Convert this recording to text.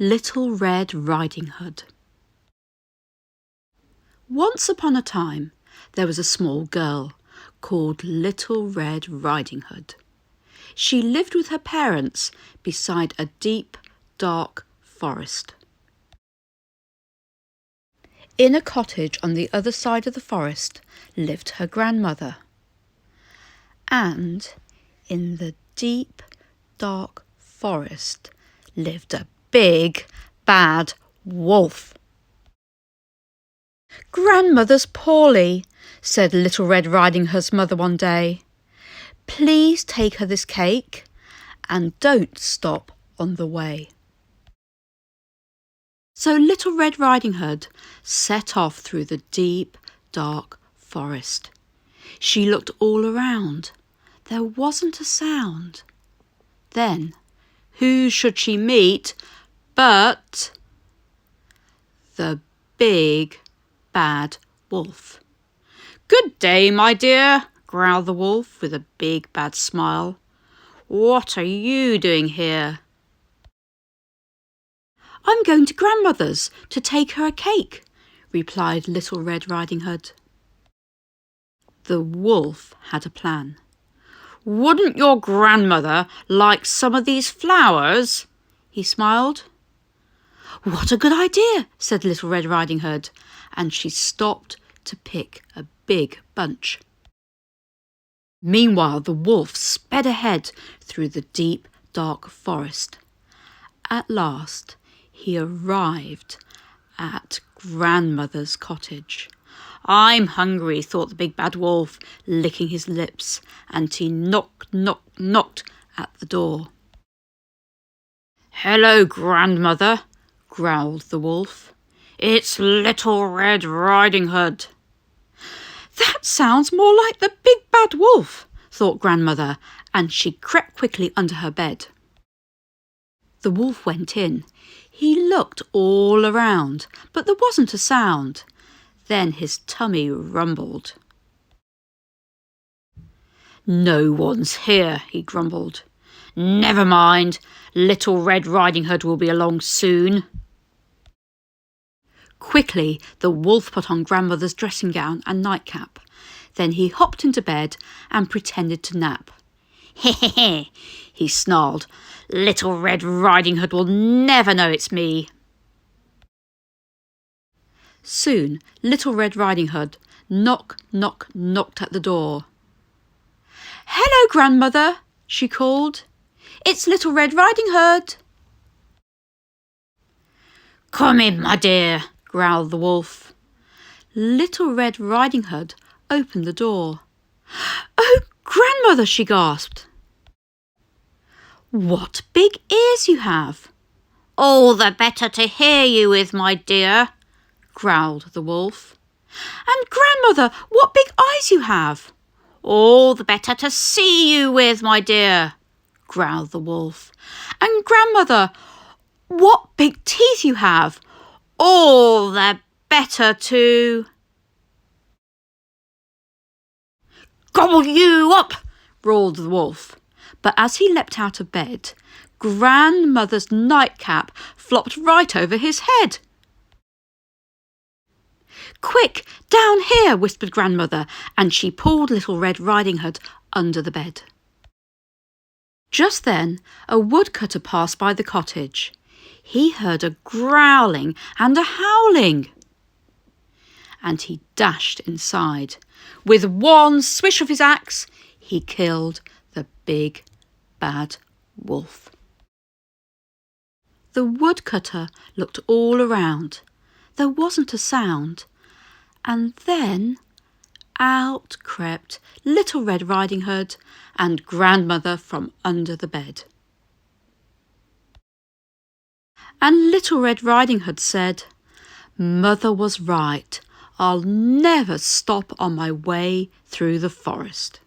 Little Red Riding Hood. Once upon a time, there was a small girl called Little Red Riding Hood. She lived with her parents beside a deep, dark forest. In a cottage on the other side of the forest lived her grandmother. And in the deep, dark forest lived a big, bad wolf. "Grandmother's poorly," said Little Red Riding Hood's mother one day. "Please take her this cake and don't stop on the way." So Little Red Riding Hood set off through the deep, dark forest. She looked all around. There wasn't a sound. Then, who should she meet but the big, bad wolf. "Good day, my dear," growled the wolf with a big, bad smile. "What are you doing here?" "I'm going to Grandmother's to take her a cake," replied Little Red Riding Hood. The wolf had a plan. "Wouldn't your grandmother like some of these flowers?" he smiled. "What a good idea," said Little Red Riding Hood, and she stopped to pick a big bunch. Meanwhile, the wolf sped ahead through the deep, dark forest. At last, he arrived at Grandmother's cottage. "I'm hungry," thought the big bad wolf, licking his lips, and he knocked at the door. "Hello, Grandmother," growled the wolf. "It's Little Red Riding Hood." "That sounds more like the big bad wolf," thought Grandmother, and she crept quickly under her bed. The wolf went in. He looked all around, but there wasn't a sound. Then his tummy rumbled. "No one's here," he grumbled. "Never mind, Little Red Riding Hood will be along soon." Quickly, the wolf put on Grandmother's dressing gown and nightcap. Then he hopped into bed and pretended to nap. "Heh," he snarled. "Little Red Riding Hood will never know it's me." Soon, Little Red Riding Hood knocked at the door. "Hello, Grandmother," she called. "It's Little Red Riding Hood." "Come in, my dear," growled the wolf. Little Red Riding Hood opened the door. "Oh, Grandmother," she gasped. "What big ears you have!" "All the better to hear you with, my dear," growled the wolf. "And Grandmother, what big eyes you have!" "All the better to see you with, my dear," growled the wolf. "And Grandmother, what big teeth you have! All the better to gobble you up," roared the wolf. But as he leapt out of bed, Grandmother's nightcap flopped right over his head. "Quick, down here," whispered Grandmother, and she pulled Little Red Riding Hood under the bed. Just then, a woodcutter passed by the cottage. He heard a growling and a howling, and he dashed inside. With one swish of his axe, he killed the big, bad wolf. The woodcutter looked all around. There wasn't a sound. And then out crept Little Red Riding Hood and Grandmother from under the bed. And Little Red Riding Hood said, "Mother was right. I'll never stop on my way through the forest."